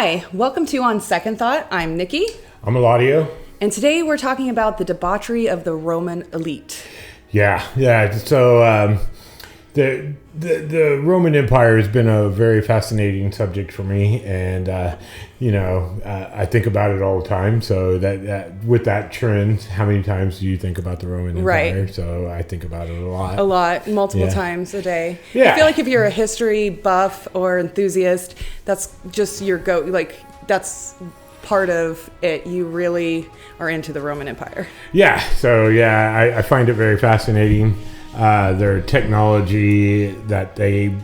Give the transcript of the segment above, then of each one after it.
Hi, welcome to On Second Thought. I'm Nikki. I'm Eladio. And today we're talking about the debauchery of the Roman elite. Yeah. So the Roman Empire has been a very fascinating subject for me, and I think about it all the time. So that with that trend, how many times do you think about the Roman Empire? Right. So I think about it a lot, multiple times a day. Yeah. I feel like if you're a history buff or enthusiast, that's just your go. Like that's part of it. You really are into the Roman Empire. Yeah. So I find it very fascinating. Their technology that they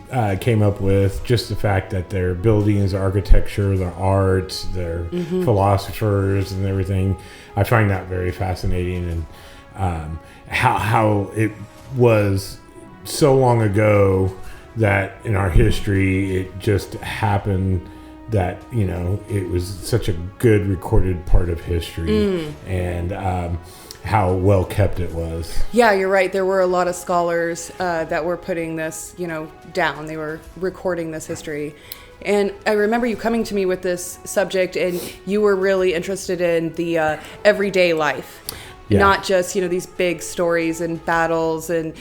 came up with, just the fact that their buildings, their architecture, their arts, their philosophers and everything, I find that very fascinating. And how it was so long ago that in our history it just happened that, it was such a good recorded part of history. And how well kept it was. Yeah, you're right. There were a lot of scholars that were putting this, down. They were recording this history. And I remember you coming to me with this subject, and you were really interested in the everyday life, not just, these big stories and battles and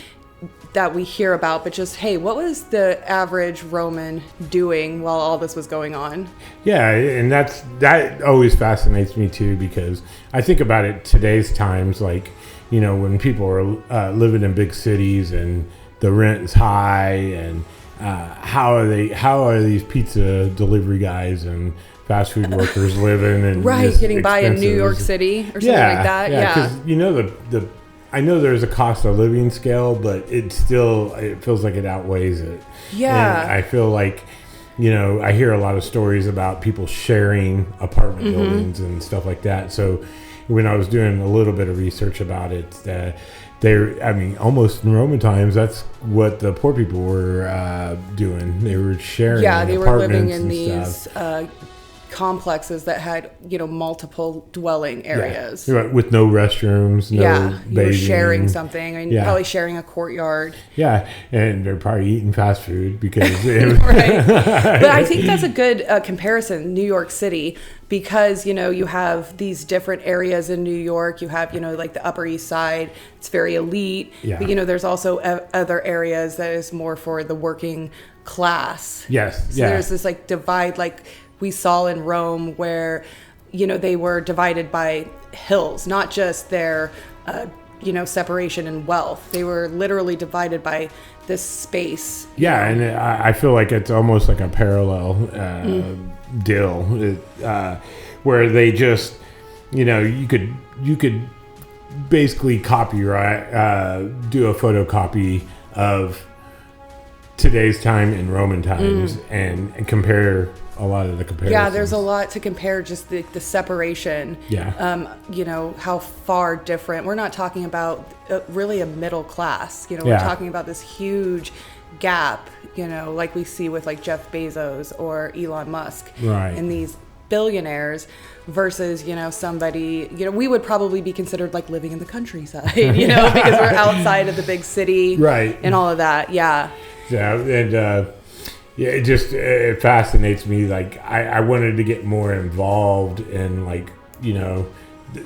that we hear about, but just, hey, what was the average Roman doing while all this was going on? Yeah, and that always fascinates me too, because I think about it today's times, like, when people are living in big cities and the rent is high, and how are these pizza delivery guys and fast food workers living and getting by in New York City or something like that? Yeah, because I know there's a cost of living scale, but it feels like it outweighs it. Yeah. And I feel like, I hear a lot of stories about people sharing apartment buildings and stuff like that. So when I was doing a little bit of research about it, almost in Roman times, that's what the poor people were doing. They were sharing they were living in these complexes that had multiple dwelling areas with no restrooms, bathing. You were sharing something and probably sharing a courtyard, and they're probably eating fast food because right. But I think that's a good comparison, New York City, because you have these different areas in New York. You have like the Upper East Side, it's very elite, but there's also other areas that is more for the working class. There's this like divide, like we saw in Rome, where they were divided by hills, not just their separation in wealth. They were literally divided by this space. And I feel like it's almost like a parallel deal, where they just you could basically copyright do a photocopy of today's time in Roman times and compare a lot of the comparisons. Yeah, there's a lot to compare, just the separation. How far different. We're not talking about really a middle class. We're talking about this huge gap, like we see with like Jeff Bezos or Elon Musk. Right. And these billionaires versus, somebody, we would probably be considered like living in the countryside, because we're outside of the big city. Right. And all of that. Yeah. Yeah. And, it fascinates me. Like I wanted to get more involved in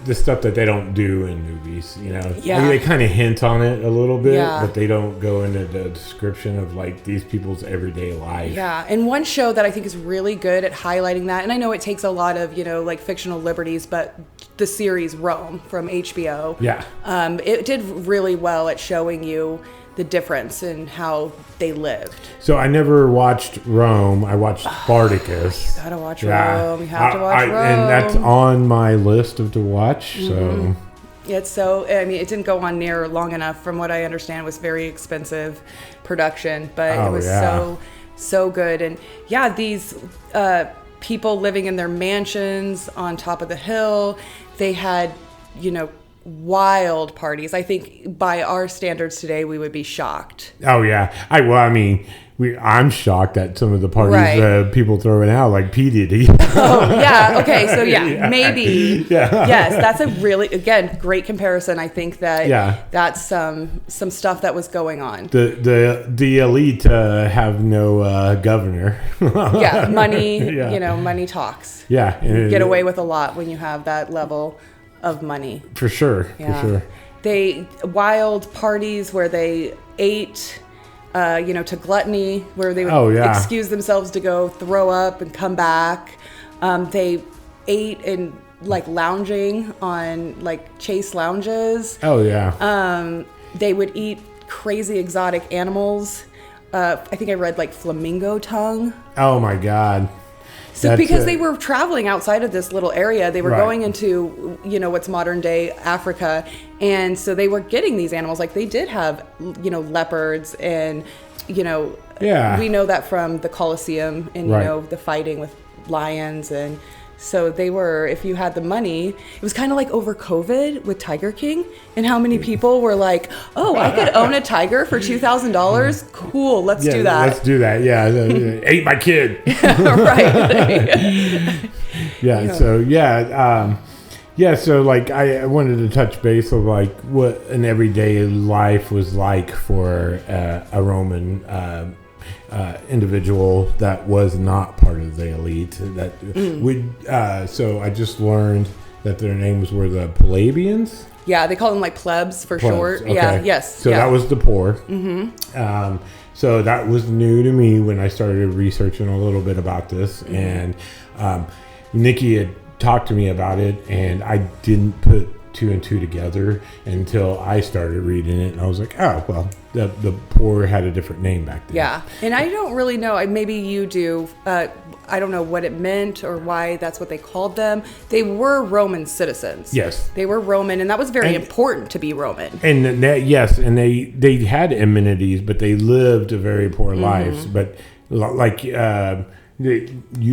the stuff that they don't do in movies. They kind of hint on it a little bit, but they don't go into the description of like these people's everyday life. Yeah, and one show that I think is really good at highlighting that, and I know it takes a lot of like fictional liberties, but the series Rome from HBO, it did really well at showing you the difference in how they lived. So I never watched Rome. I watched Spartacus. You gotta watch Rome. You have to watch Rome. And that's on my list to watch. So it's it didn't go on near long enough. From what I understand, it was very expensive production, but it was so good. And these people living in their mansions on top of the hill, they had wild parties. I think by our standards today, we would be shocked. Oh yeah. I'm shocked at some of the parties Right. people throw it out, like P. Diddy. Oh, yeah. Okay. So, Yeah. maybe. Yeah. Yes. That's a really, again, great comparison. I think that Yeah. that's some stuff that was going on. The elite have no governor. Yeah. Money, Yeah. money talks. Yeah. You get away with a lot when you have that level of money. For sure. Yeah. For sure. Wild parties where they ate, to gluttony, where they would excuse themselves to go throw up and come back. They ate and lounging on chase lounges. Oh, yeah. They would eat crazy exotic animals. I think I read flamingo tongue. Oh, my God. So because they were traveling outside of this little area, they were Right. going into, what's modern day Africa. And so they were getting these animals. They did have, leopards and, Yeah. we know that from the Colosseum and, Right. the fighting with lions. And so they were, if you had the money, it was kind of like over COVID with Tiger King and how many people were like, oh, I could own a tiger for $2,000. Cool. Let's do that. Let's do that. Yeah. Ate my kid. Right. Yeah. So, so I wanted to touch base of what an everyday life was like for a Roman individual that was not part of the elite. That would. So I just learned that their names were the plebeians. Yeah, they call them plebs for Plebs, short. okay. Yeah, yes. So that was the poor. Mm-hmm. So that was new to me when I started researching a little bit about this, and Nikki had talked to me about it, and I didn't put two and two together until I started reading it, and I was like, oh, well, the poor had a different name back then. Yeah, and I don't really know. Maybe you do. I don't know what it meant or why that's what they called them. They were Roman citizens. Yes. They were Roman, and that was very important to be Roman. And they had amenities, but they lived a very poor lives. But you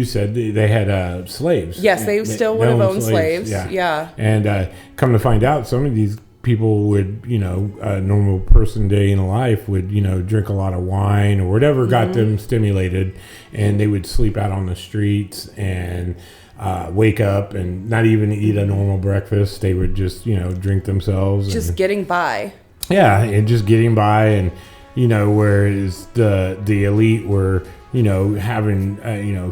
said they had slaves. Yes, they still would have owned slaves. Yeah. And come to find out, some of these people would, a normal person day in life would, drink a lot of wine or whatever got them stimulated, and they would sleep out on the streets and wake up and not even eat a normal breakfast. They would just, drink themselves. Just getting by. Yeah, and just getting by, and whereas the elite were having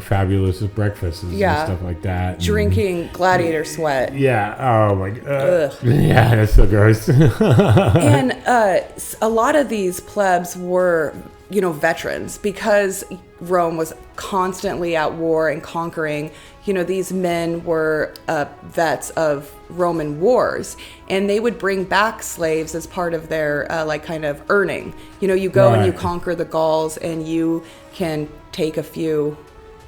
fabulous breakfasts and stuff like that, Drinking gladiator sweat. Yeah. Oh my god. Yeah, that's so gross. And a lot of these plebs were veterans because Rome was constantly at war and conquering. These men were vets of Roman wars, and they would bring back slaves as part of their kind of earning. You go and you conquer the Gauls, and you can take a few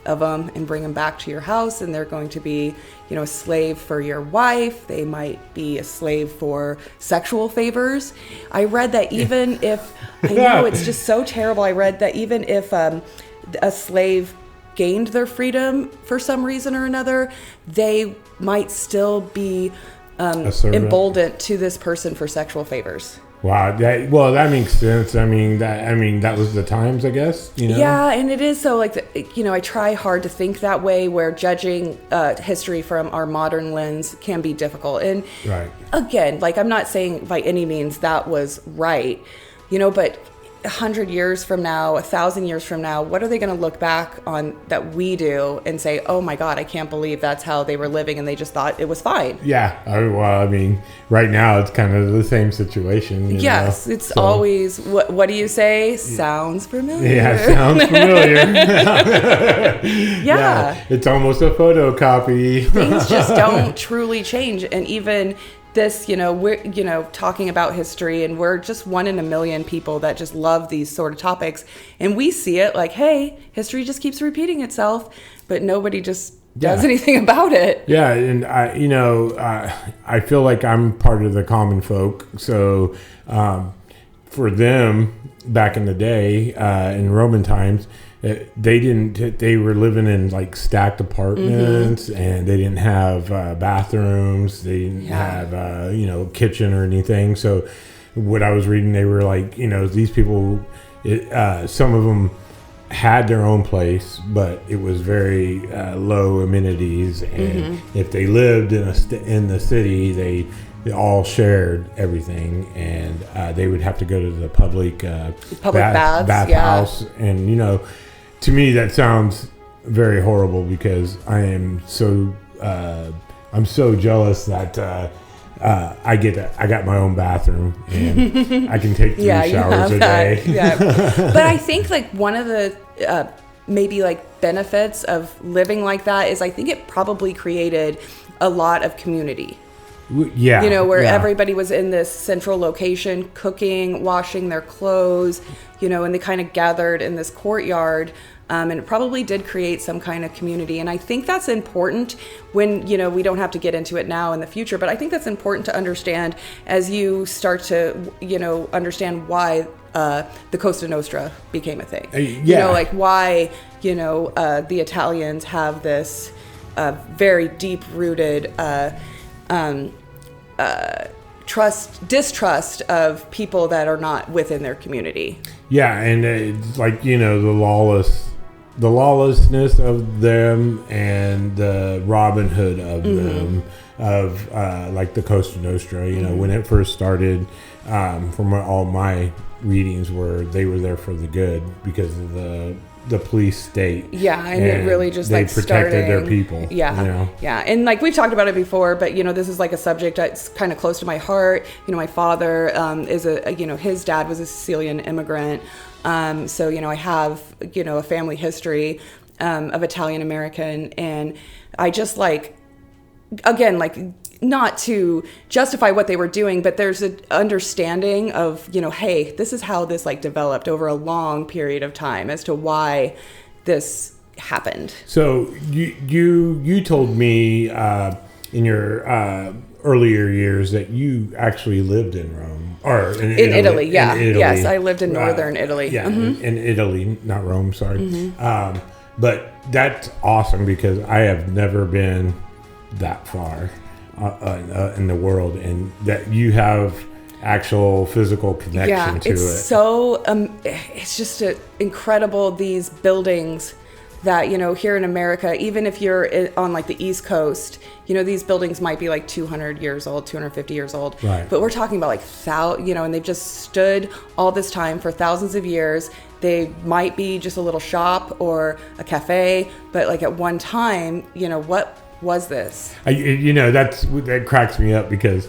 of them and bring them back to your house, and they're going to be a slave for your wife. They might be a slave for sexual favors. I read that even if I know it's just so terrible, I read that even if a slave gained their freedom for some reason or another, they might still be emboldened to this person for sexual favors. Wow. That makes sense. That was the times, I guess. Yeah, and it is so I try hard to think that way, where judging history from our modern lens can be difficult. And again, I'm not saying by any means that was right, but 100 years from now, 1,000 years from now, what are they going to look back on that we do and say, oh my God, I can't believe that's how they were living and they just thought it was fine? Yeah. Right now it's kind of the same situation. Yes. It's always, what do you say? Sounds familiar. Yeah, sounds familiar. Yeah. It's almost a photocopy. Things just don't truly change. And even this, we're, talking about history, and we're just 1 in a million people that just love these sort of topics. And we see it hey, history just keeps repeating itself, but nobody just does anything about it. Yeah. And I feel like I'm part of the common folk. So, for them back in the day, in Roman times, they were living in stacked apartments, and they didn't have bathrooms. They didn't have kitchen or anything. So what I was reading, they were these people, some of them had their own place, but it was very low amenities, and if they lived in the city, they all shared everything, and they would have to go to the public bath house. And to me that sounds very horrible, because I'm so jealous that I got my own bathroom, and I can take 3 showers a day. Yeah. But I think like one of the maybe like benefits of living like that is I think it probably created a lot of community. Yeah. Where everybody was in this central location, cooking, washing their clothes, and they kind of gathered in this courtyard. And it probably did create some kind of community. And I think that's important when, we don't have to get into it now in the future, but I think that's important to understand as you start to, understand why the Costa Nostra became a thing. Like why, the Italians have this very deep-rooted distrust of people that are not within their community. Yeah, and it's like, the lawlessness of them, and the Robin Hood of them, of like the Costa Nostra. When it first started, from what all my readings were, they were there for the good because of the police state. Yeah, and it really just they like protected their people. Yeah, yeah, and like we've talked about it before, but this is like a subject that's kind of close to my heart. My father is his dad was a Sicilian immigrant. So, I have, a family history of Italian American, and I just again, not to justify what they were doing, but there's an understanding of, hey, this is how this developed over a long period of time as to why this happened. So you told me in your earlier years that you actually lived in Rome, or in Italy. Yeah. In Italy. Yes, I lived in northern Italy. Yeah, in Italy, not Rome. Sorry. But that's awesome, because I have never been that far in the world, and that you have actual physical connection to it. So it's just incredible, these buildings that here in America, even if you're on the East Coast, these buildings might be 200 years old, 250 years old, right. But we're talking about and they've just stood all this time for thousands of years. They might be just a little shop or a cafe, but at one time, what was this? That cracks me up, because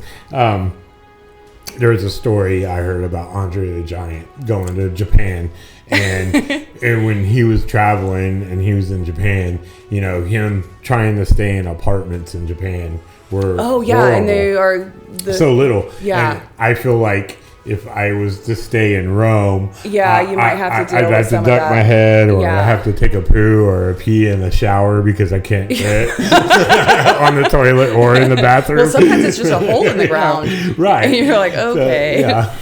there was a story I heard about Andre the Giant going to Japan, and and when he was traveling and he was in Japan, him trying to stay in apartments in Japan were horrible. And they are so little. Yeah, and I feel like if I was to stay in Rome, you might have to deal I'd with have to some duck of that. my head, or I have to take a poo or a pee in the shower because I can't fit on the toilet or in the bathroom. Well, sometimes it's just a hole in the ground, right? And you're like, okay, yeah.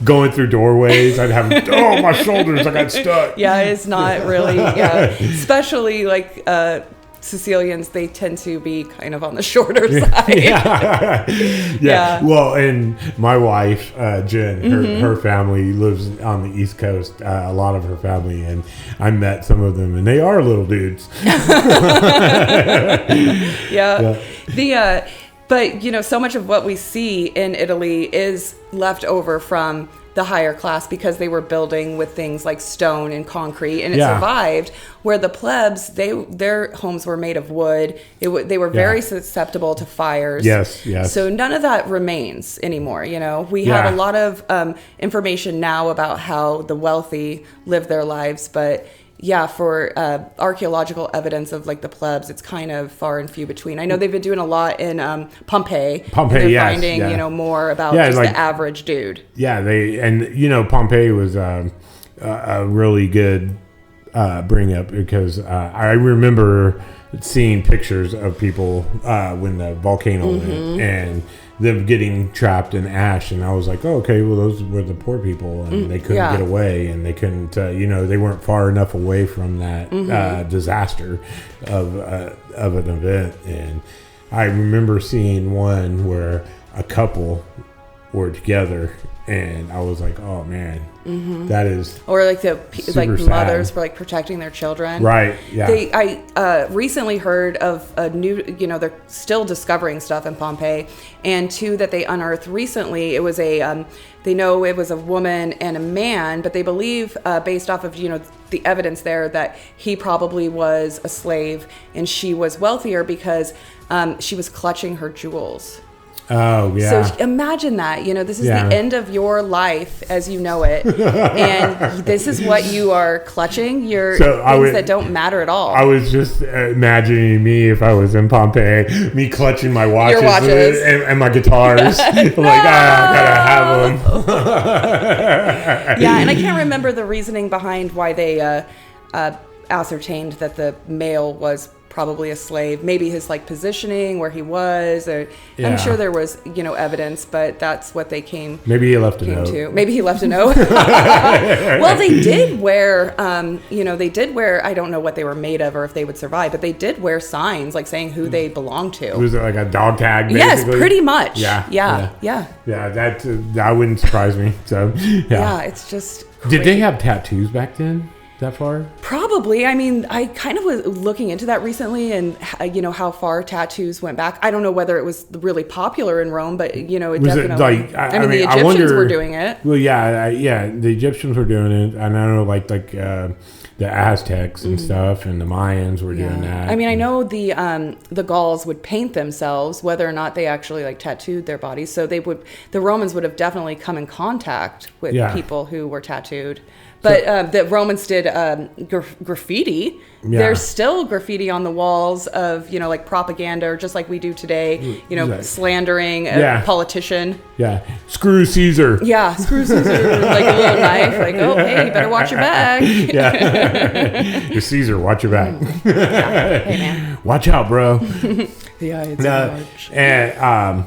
Going through doorways, I'd have my shoulders, I got stuck. Yeah, it's not really. Yeah, especially Sicilians, they tend to be kind of on the shorter side. Yeah. Well, and my wife, Jen, her family lives on the East Coast, a lot of her family, and I met some of them, and they are little dudes. But so much of what we see in Italy is left over from the higher class, because they were building with things like stone and concrete, and it survived. Where the plebs, their homes were made of wood. They were very susceptible to fires. Yes. So none of that remains anymore. We have a lot of information now about how the wealthy live their lives, but for archaeological evidence of the plebs, it's kind of far and few between. I know they've been doing a lot in Pompeii. They're finding more about just the average dude. Yeah, Pompeii was a really good bring up, because I remember seeing pictures of people when the volcano went, and them getting trapped in ash, and I was like, oh, okay, well, those were the poor people, and they couldn't get away, and they couldn't, they weren't far enough away from that disaster of an event. And I remember seeing one where a couple were together. And I was like, oh man, that is or like the like super mothers sad. for like protecting their children. Right. Yeah. I recently heard of a new, they're still discovering stuff in Pompeii, and two that they unearthed recently. It was they know it was a woman and a man, but they believe based off of the evidence there that he probably was a slave and she was wealthier because she was clutching her jewels. Oh, yeah. So imagine that, this is Yeah. the end of your life as you know it. And this is what you are clutching, your things that don't matter at all. I was just imagining me if I was in Pompeii, me clutching my watches, and my guitars. I'm like, I gotta have them. Yeah, and I can't remember the reasoning behind why they ascertained that the male was probably a slave. Maybe his positioning, where he was, or I'm sure there was evidence, but that's what they came. Maybe he left a note. To. Maybe he left a note. Well, they did wear, I don't know what they were made of or if they would survive, but they did wear signs saying who they belonged to. Was it like a dog tag? Basically? Yes, pretty much. Yeah. That wouldn't surprise me. So yeah, it's just crazy. Did they have tattoos back then? That far? Probably. I mean, I kind of was looking into that recently, and how far tattoos went back. I don't know whether it was really popular in Rome, but it was definitely. The Egyptians were doing it. Well, yeah, the Egyptians were doing it, and I know the Aztecs and stuff, and the Mayans were doing that. I mean, I know the Gauls would paint themselves, whether or not they actually tattooed their bodies. So the Romans would have definitely come in contact with people who were tattooed. But the Romans did graffiti. Yeah. There's still graffiti on the walls of, propaganda, or just like we do today, slandering a politician. Yeah. Screw Caesar. Yeah. Screw Caesar. Like a little knife. Hey, you better watch your back. Yeah. You're Caesar. Watch your back. Yeah. Hey, man. Watch out, bro. Yeah, it's large. And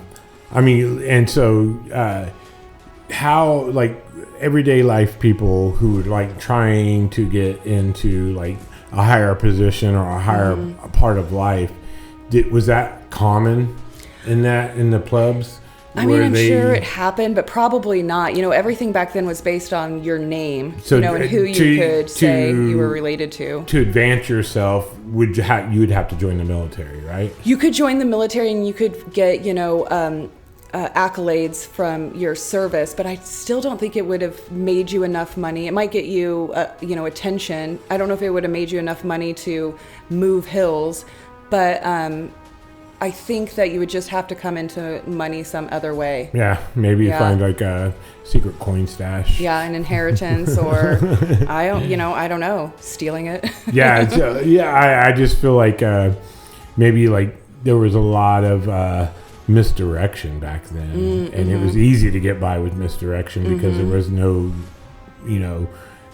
so how, everyday life people who were trying to get into a higher position or a higher part of life, was that common in the plebs? I mean, I'm sure it happened, but probably not. Everything back then was based on your name, and who you could say you were related to. To advance yourself, you would have to join the military, right? You could join the military, and you could get, accolades from your service, but I still don't think it would have made you enough money. It might get you, attention. I don't know if it would have made you enough money to move hills, but I think that you would just have to come into money some other way. Yeah, maybe find a secret coin stash. Yeah, an inheritance, or I don't know, stealing it. I just feel maybe there was a lot of misdirection back then, and it was easy to get by with misdirection because there was no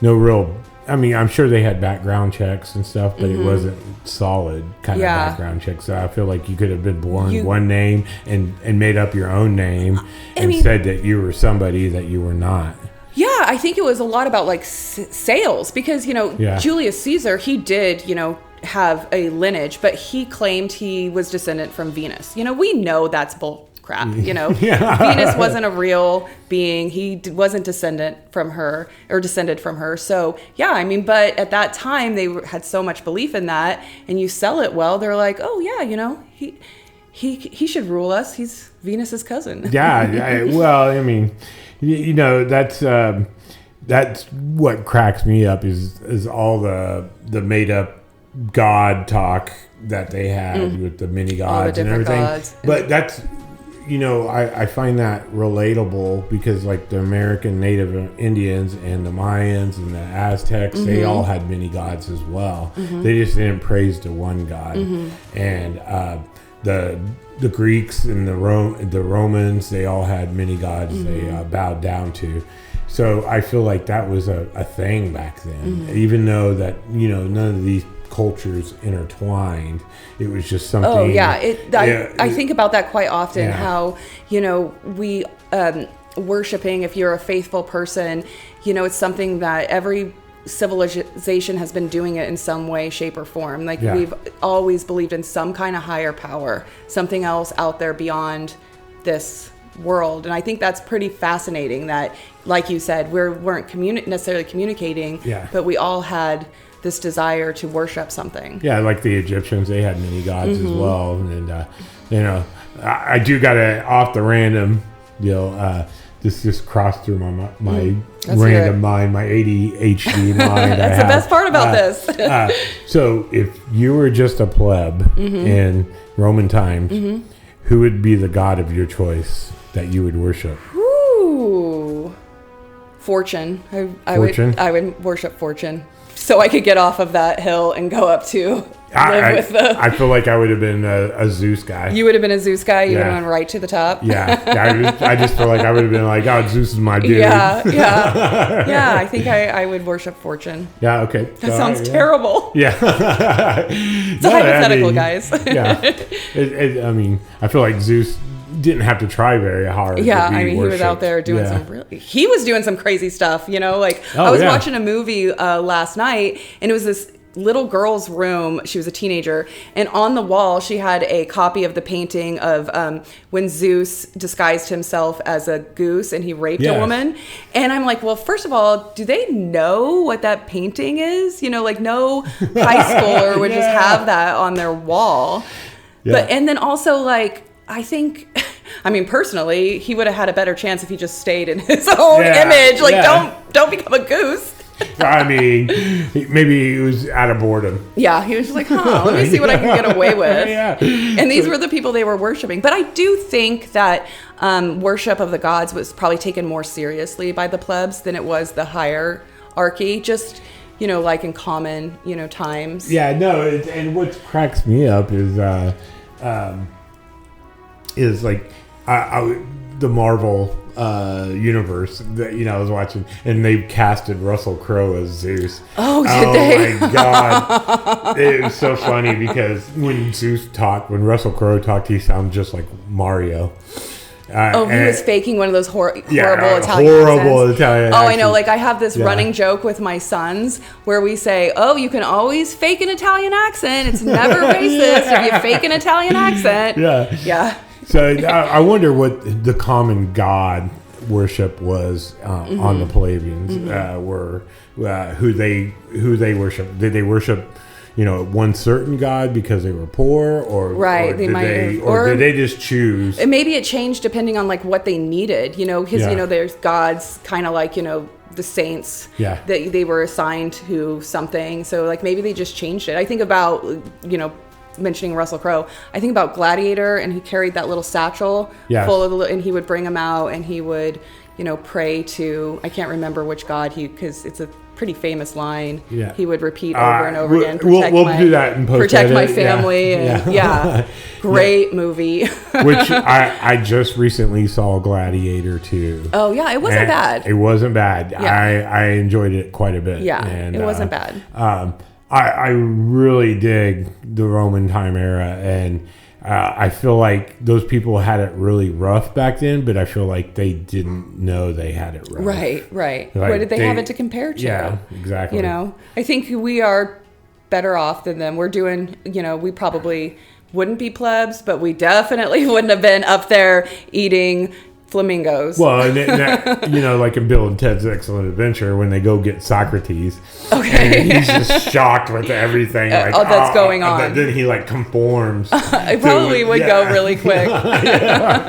real. I mean, I'm sure they had background checks and stuff, but it wasn't solid kind of background checks. So I feel like you could have been born one name and made up your own name and said that you were somebody that you were not. Yeah, I think it was a lot about sales because Julius Caesar, he did have a lineage, but he claimed he was descendant from Venus. We know that's bull crap. Venus wasn't a real being. He wasn't descended from her. So yeah, I mean, but at that time they had so much belief in that, and you sell it well. They're like, oh yeah, he should rule us. He's Venus's cousin. Yeah. Well, I mean, that's what cracks me up is all the made up God talk that they had with the mini gods and everything. Gods. But that's, I find that relatable because the American Native Indians and the Mayans and the Aztecs, they all had mini gods as well. They just didn't praise the one God. And the Greeks and the Romans, they all had mini gods they bowed down to. So I feel like that was a thing back then, even though that, none of these cultures intertwined. It was just something. Oh yeah, I think about that quite often. How we worshiping. If you're a faithful person, it's something that every civilization has been doing it in some way, shape, or form. We've always believed in some kind of higher power, something else out there beyond this world. And I think that's pretty fascinating that, like you said, we weren't necessarily communicating, but we all had this desire to worship something. Yeah, like the Egyptians, they had many gods as well. And, you know, I do got to, off the random, you know, this just crossed through my random mind, my ADHD mind. That's the best part about this. So if you were just a pleb in Roman times, who would be the god of your choice that you would worship? Ooh, Fortune. I would worship Fortune, so I could get off of that hill and go up to I feel like I would have been a Zeus guy. You would have been a Zeus guy? You would have gone right to the top? Yeah. I just feel like I would have been like, oh, Zeus is my dude. Yeah. I think I would worship Fortune. Yeah, okay. That sounds terrible. Yeah. It's a hypothetical, guys. Yeah. I mean, I feel like Zeus didn't have to try very hard. Yeah, I mean, he was out there doing he was doing some crazy stuff, you know, like I was watching a movie last night, and it was this little girl's room. She was a teenager, and on the wall she had a copy of the painting of when Zeus disguised himself as a goose and he raped a woman. And I'm like, well, first of all, do they know what that painting is? You know, like no high schooler would just have that on their wall. But and then also, like, I think, I mean, personally, he would have had a better chance if he just stayed in his own image. Like, don't become a goose. I mean, maybe he was out of boredom. Yeah, he was like, let me see what I can get away with. And these were the people they were worshiping. But I do think that worship of the gods was probably taken more seriously by the plebs than it was the hierarchy. Just, you know, like in common, you know, times. Yeah, no, and what cracks me up is like the Marvel universe that, you know, I was watching, and they casted Russell Crowe as Zeus. Oh, did they? Oh my god, it was so funny because when Russell Crowe talked, he sounded just like Mario. He was faking one of those horrible Italian accents. Italian I know. Like, I have this running joke with my sons where we say, oh, you can always fake an Italian accent. It's never racist if you fake an Italian accent. Yeah. So I wonder what the common god worship was on the plebeians. Who they worship. Did they worship, you know, one certain god because they were poor, or did they just choose? And maybe it changed depending on like what they needed. You know, because you know, there's gods kind of like, you know, the saints that they were assigned to something. So like maybe they just changed it. I think about, you know, mentioning Russell Crowe, I think about Gladiator, and he carried that little satchel full of and he would bring them out, and he would, you know, pray to, I can't remember which god because it's a pretty famous line. He would repeat over and over again. We'll do that in post. Protect my family. Great movie. Which I just recently saw Gladiator 2. Oh yeah, it wasn't bad. It wasn't bad. I enjoyed it quite a bit. Yeah, and it wasn't bad. I really dig the Roman time era, and I feel like those people had it really rough back then, but I feel like they didn't know they had it rough. Right. Like what did they have it to compare to? Yeah, exactly. You know, I think we are better off than them. We're doing, you know, we probably wouldn't be plebs, but we definitely wouldn't have been up there eating flamingos. Well, and you know, like in Bill and Ted's Excellent Adventure, when they go get Socrates, and he's just shocked with everything. Like, that's going on. Then he like conforms. It probably would go really quick.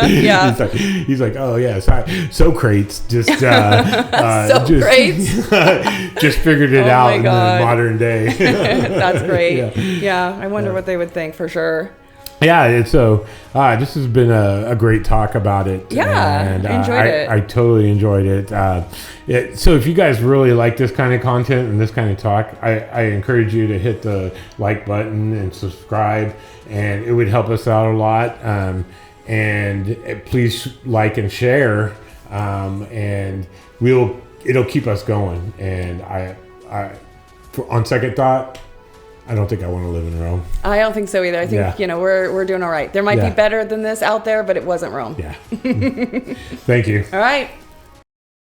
He's like, oh yeah, Socrates just just figured it out in the modern day. That's great. Yeah, I wonder what they would think for sure. Yeah, so this has been a great talk about it. Yeah, and, I enjoyed it. I totally enjoyed it. So if you guys really like this kind of content and this kind of talk, I encourage you to hit the like button and subscribe, and it would help us out a lot. And please like and share, and it'll keep us going. And on second thought, I don't think I want to live in Rome. I don't think so either. I think, you know, we're doing all right. There might be better than this out there, but it wasn't Rome. Yeah. Thank you. All right.